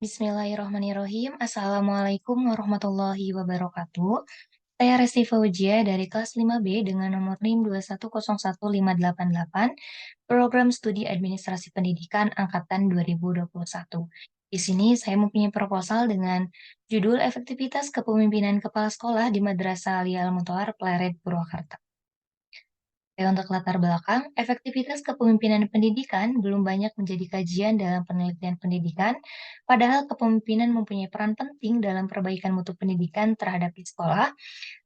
Bismillahirrahmanirrahim. Assalamualaikum warahmatullahi wabarakatuh. Saya Resti Fauzia dari kelas 5B dengan nomor NIM 2101588, Program Studi Administrasi Pendidikan Angkatan 2021. Di sini saya mempunyai proposal dengan judul Efektivitas Kepemimpinan Kepala Sekolah di Madrasah Alia Al-Mutahhar Pleret Purwakarta. Untuk latar belakang, efektivitas kepemimpinan pendidikan belum banyak menjadi kajian dalam penelitian pendidikan, padahal kepemimpinan mempunyai peran penting dalam perbaikan mutu pendidikan terhadap di sekolah.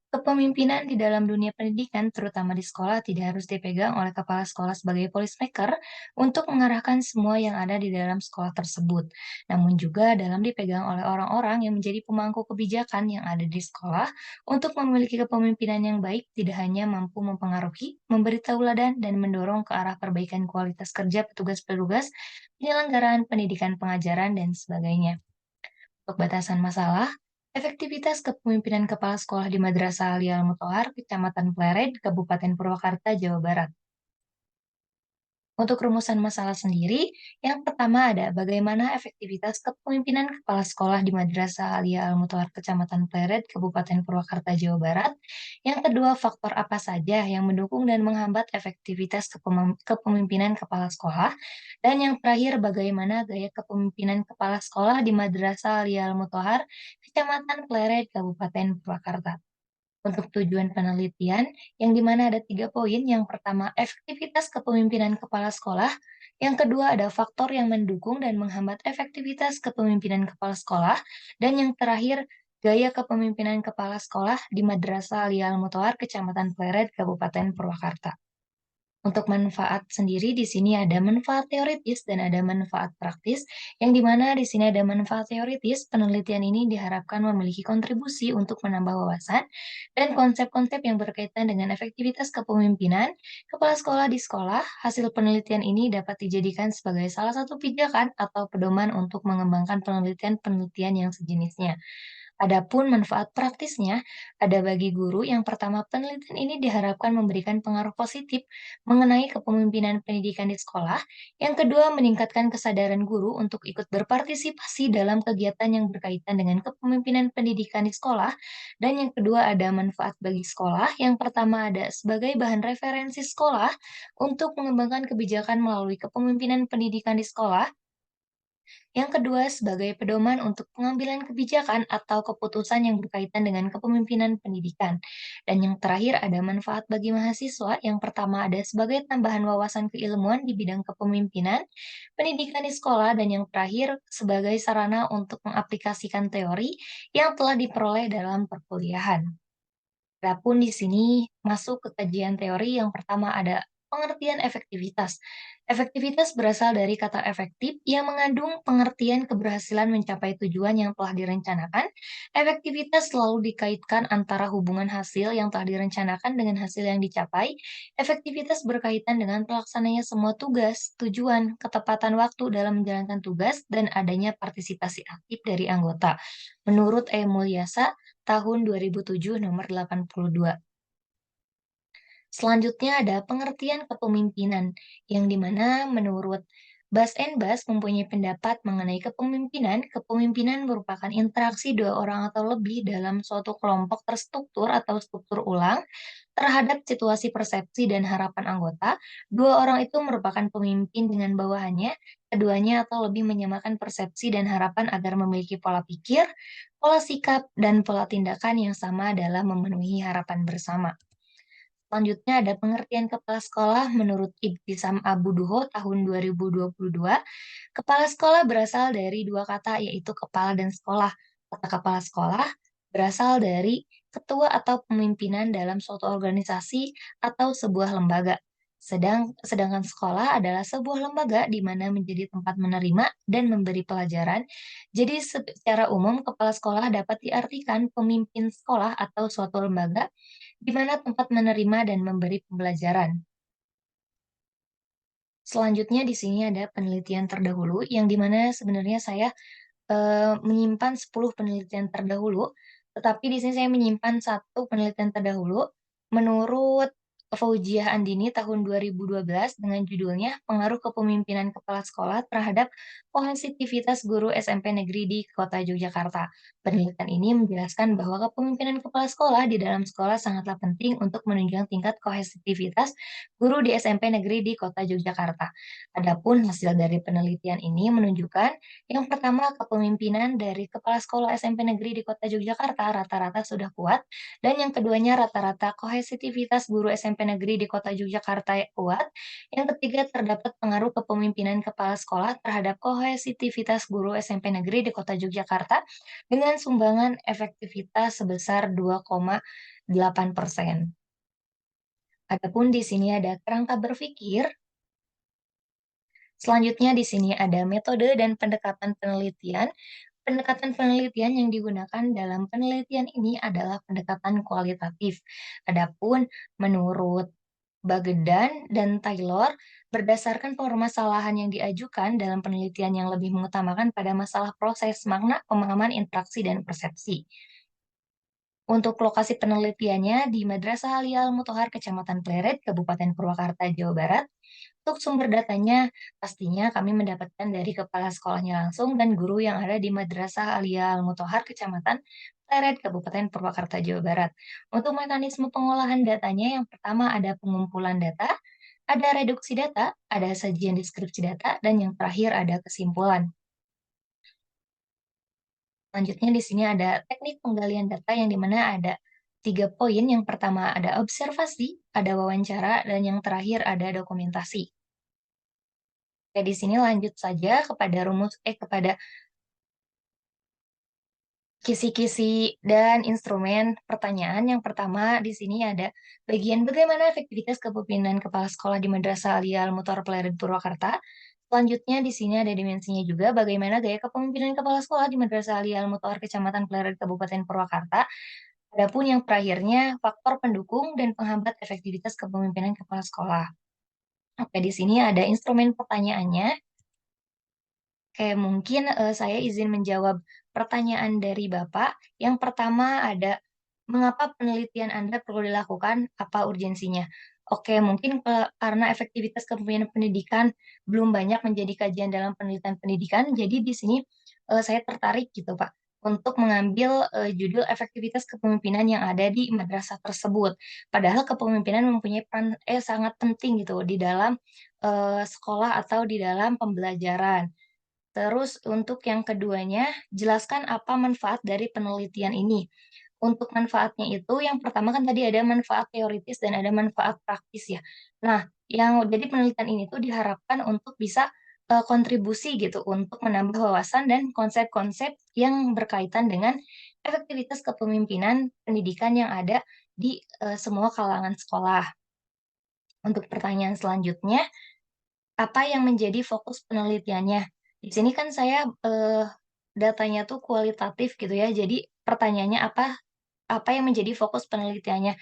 Kepemimpinan di dalam dunia pendidikan, terutama di sekolah, tidak harus dipegang oleh kepala sekolah sebagai policemaker untuk mengarahkan semua yang ada di dalam sekolah tersebut, namun juga dalam dipegang oleh orang-orang yang menjadi pemangku kebijakan yang ada di sekolah untuk memiliki kepemimpinan yang baik, tidak hanya mampu mempengaruhi, memberi tauladan, dan mendorong ke arah perbaikan kualitas kerja petugas-petugas penyelenggaraan pendidikan pengajaran dan sebagainya. Untuk batasan masalah, efektivitas kepemimpinan kepala sekolah di Madrasah Alia Al-Mutahhar, Kecamatan Pleret, Kabupaten Purwakarta, Jawa Barat. Untuk rumusan masalah sendiri, yang pertama ada bagaimana efektivitas kepemimpinan kepala sekolah di Madrasah Alia Al-Mutahhar Kecamatan Pleret, Kabupaten Purwakarta, Jawa Barat. Yang kedua, faktor apa saja yang mendukung dan menghambat efektivitas kepemimpinan kepala sekolah. Dan yang terakhir, bagaimana gaya kepemimpinan kepala sekolah di Madrasah Alia Al-Mutahhar Kecamatan Pleret, Kabupaten Purwakarta. Untuk tujuan penelitian, yang dimana ada 3 poin. Yang pertama, efektivitas kepemimpinan kepala sekolah. Yang kedua, ada faktor yang mendukung dan menghambat efektivitas kepemimpinan kepala sekolah. Dan yang terakhir, gaya kepemimpinan kepala sekolah di Madrasah Alia Al-Mutahhar Kecamatan Pleret, Kabupaten Purwakarta. Untuk manfaat sendiri di sini ada manfaat teoritis dan ada manfaat praktis, yang dimana di sini ada manfaat teoritis. Penelitian ini diharapkan memiliki kontribusi untuk menambah wawasan dan konsep-konsep yang berkaitan dengan efektivitas kepemimpinan kepala sekolah di sekolah. Hasil penelitian ini dapat dijadikan sebagai salah satu pijakan atau pedoman untuk mengembangkan penelitian-penelitian yang sejenisnya. Adapun manfaat praktisnya, ada bagi guru. Yang pertama, penelitian ini diharapkan memberikan pengaruh positif mengenai kepemimpinan pendidikan di sekolah. Yang kedua, meningkatkan kesadaran guru untuk ikut berpartisipasi dalam kegiatan yang berkaitan dengan kepemimpinan pendidikan di sekolah. Dan yang kedua, ada manfaat bagi sekolah. Yang pertama, ada sebagai bahan referensi sekolah untuk mengembangkan kebijakan melalui kepemimpinan pendidikan di sekolah. Yang kedua, sebagai pedoman untuk pengambilan kebijakan atau keputusan yang berkaitan dengan kepemimpinan pendidikan. Dan yang terakhir, ada manfaat bagi mahasiswa. Yang pertama, ada sebagai tambahan wawasan keilmuan di bidang kepemimpinan pendidikan di sekolah. Dan yang terakhir, sebagai sarana untuk mengaplikasikan teori yang telah diperoleh dalam perkuliahan. Adapun di sini masuk ke kajian teori. Yang pertama ada pengertian efektivitas. Efektivitas berasal dari kata efektif yang mengandung pengertian keberhasilan mencapai tujuan yang telah direncanakan. Efektivitas selalu dikaitkan antara hubungan hasil yang telah direncanakan dengan hasil yang dicapai. Efektivitas berkaitan dengan pelaksananya semua tugas, tujuan, ketepatan waktu dalam menjalankan tugas, dan adanya partisipasi aktif dari anggota. Menurut E. Mulyasa, tahun 2007 nomor 82. Selanjutnya ada pengertian kepemimpinan, yang dimana menurut Bas and Bas mempunyai pendapat mengenai kepemimpinan. Kepemimpinan merupakan interaksi dua orang atau lebih dalam suatu kelompok terstruktur atau struktur ulang terhadap situasi persepsi dan harapan anggota. Dua orang itu merupakan pemimpin dengan bawahannya, keduanya atau lebih menyamakan persepsi dan harapan agar memiliki pola pikir, pola sikap, dan pola tindakan yang sama dalam memenuhi harapan bersama. Selanjutnya ada pengertian kepala sekolah menurut Ibtisam Abu Duho tahun 2022. Kepala sekolah berasal dari dua kata, yaitu kepala dan sekolah. Kata kepala sekolah berasal dari ketua atau pemimpinan dalam suatu organisasi atau sebuah lembaga. Sedangkan sekolah adalah sebuah lembaga di mana menjadi tempat menerima dan memberi pelajaran. Jadi secara umum kepala sekolah dapat diartikan pemimpin sekolah atau suatu lembaga di mana tempat menerima dan memberi pembelajaran. Selanjutnya di sini ada penelitian terdahulu, yang di mana sebenarnya saya menyimpan 10 penelitian terdahulu, tetapi di sini saya menyimpan satu penelitian terdahulu menurut Fauziah Andini tahun 2012 dengan judulnya Pengaruh Kepemimpinan Kepala Sekolah Terhadap Kohesitivitas Guru SMP Negeri di Kota Yogyakarta. Penelitian ini menjelaskan bahwa kepemimpinan kepala sekolah di dalam sekolah sangatlah penting untuk menunjang tingkat kohesitivitas guru di SMP Negeri di Kota Yogyakarta. Adapun hasil dari penelitian ini menunjukkan yang pertama, kepemimpinan dari kepala sekolah SMP Negeri di Kota Yogyakarta rata-rata sudah kuat, dan yang keduanya rata-rata kohesitivitas guru SMP negeri di Kota Yogyakarta kuat. Yang ketiga, terdapat pengaruh kepemimpinan kepala sekolah terhadap kohesitivitas guru SMP negeri di Kota Yogyakarta dengan sumbangan efektivitas sebesar 2,8%. Adapun di sini ada kerangka berpikir. Selanjutnya di sini ada metode dan pendekatan penelitian. Pendekatan penelitian yang digunakan dalam penelitian ini adalah pendekatan kualitatif. Adapun menurut Bagedan dan Taylor, berdasarkan permasalahan yang diajukan dalam penelitian yang lebih mengutamakan pada masalah proses, makna, pemahaman, interaksi, dan persepsi. Untuk lokasi penelitiannya di Madrasah Alia Al-Muthohar, Kecamatan Pleret, Kabupaten Purwakarta, Jawa Barat. Untuk sumber datanya, pastinya kami mendapatkan dari kepala sekolahnya langsung dan guru yang ada di Madrasah Alia Al-Muthohar, Kecamatan Pleret, Kabupaten Purwakarta, Jawa Barat. Untuk mekanisme pengolahan datanya, yang pertama ada pengumpulan data, ada reduksi data, ada sajian deskripsi data, dan yang terakhir ada kesimpulan. Selanjutnya di sini ada teknik penggalian data yang dimana ada 3 poin. Yang pertama ada observasi, ada wawancara, dan yang terakhir ada dokumentasi. Oke, di sini lanjut saja kepada kepada kisi-kisi dan instrumen pertanyaan. Yang pertama di sini ada bagian bagaimana efektivitas kepemimpinan kepala sekolah di Madrasah Alia Al-Muthor Pleret Purwakarta. Selanjutnya di sini ada dimensinya juga bagaimana gaya kepemimpinan kepala sekolah di Madrasah Alia Al-Muthor Kecamatan Pleret Kabupaten Purwakarta. Adapun yang terakhirnya faktor pendukung dan penghambat efektivitas kepemimpinan kepala sekolah. Oke, di sini ada instrumen pertanyaannya. Oke, mungkin saya izin menjawab pertanyaan dari Bapak. Yang pertama ada, mengapa penelitian Anda perlu dilakukan? Apa urgensinya? Oke, mungkin karena efektivitas kepemimpinan pendidikan belum banyak menjadi kajian dalam penelitian pendidikan, jadi di sini saya tertarik gitu, Pak, untuk mengambil judul efektivitas kepemimpinan yang ada di madrasah tersebut. Padahal kepemimpinan mempunyai peran sangat penting gitu di dalam sekolah atau di dalam pembelajaran. Terus untuk yang keduanya, jelaskan apa manfaat dari penelitian ini. Untuk manfaatnya itu yang pertama kan tadi ada manfaat teoritis dan ada manfaat praktis ya. Nah, jadi penelitian ini tuh diharapkan untuk bisa kontribusi gitu untuk menambah wawasan dan konsep-konsep yang berkaitan dengan efektivitas kepemimpinan pendidikan yang ada di semua kalangan sekolah. Untuk pertanyaan selanjutnya, apa yang menjadi fokus penelitiannya? Di sini kan saya, datanya tuh kualitatif gitu ya, jadi pertanyaannya apa yang menjadi fokus penelitiannya?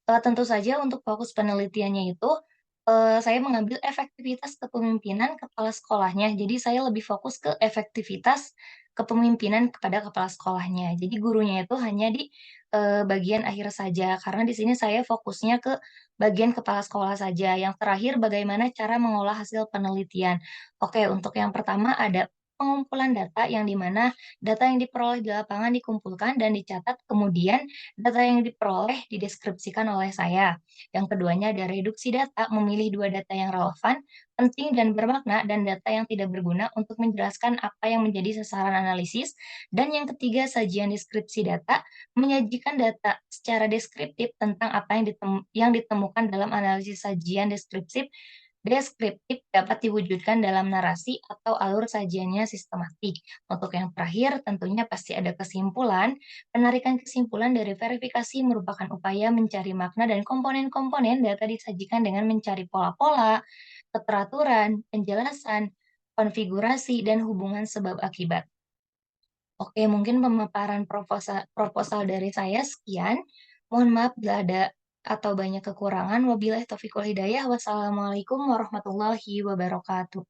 Tentu saja untuk fokus penelitiannya itu, saya mengambil efektivitas kepemimpinan kepala sekolahnya. Jadi saya lebih fokus ke efektivitas kepemimpinan kepada kepala sekolahnya. Jadi gurunya itu hanya di, bagian akhir saja, karena di sini saya fokusnya ke bagian kepala sekolah saja. Yang terakhir bagaimana cara mengolah hasil penelitian. Oke, untuk yang pertama ada pengumpulan data yang di mana data yang diperoleh di lapangan dikumpulkan dan dicatat, kemudian data yang diperoleh dideskripsikan oleh saya. Yang keduanya ada reduksi data, memilih 2 data yang relevan, penting dan bermakna, dan data yang tidak berguna untuk menjelaskan apa yang menjadi sasaran analisis. Dan yang ketiga, sajian deskripsi data, menyajikan data secara deskriptif tentang apa yang ditemukan dalam analisis sajian deskriptif Deskriptif dapat diwujudkan dalam narasi atau alur sajiannya sistematik. Untuk yang terakhir, tentunya pasti ada kesimpulan. Penarikan kesimpulan dari verifikasi merupakan upaya mencari makna dan komponen-komponen data disajikan dengan mencari pola-pola, keteraturan, penjelasan, konfigurasi, dan hubungan sebab akibat. Oke, mungkin pemaparan proposal dari saya sekian. Mohon maaf bila ada atau banyak kekurangan. Wabillahi taufiq wal hidayah. Wassalamualaikum warahmatullahi wabarakatuh.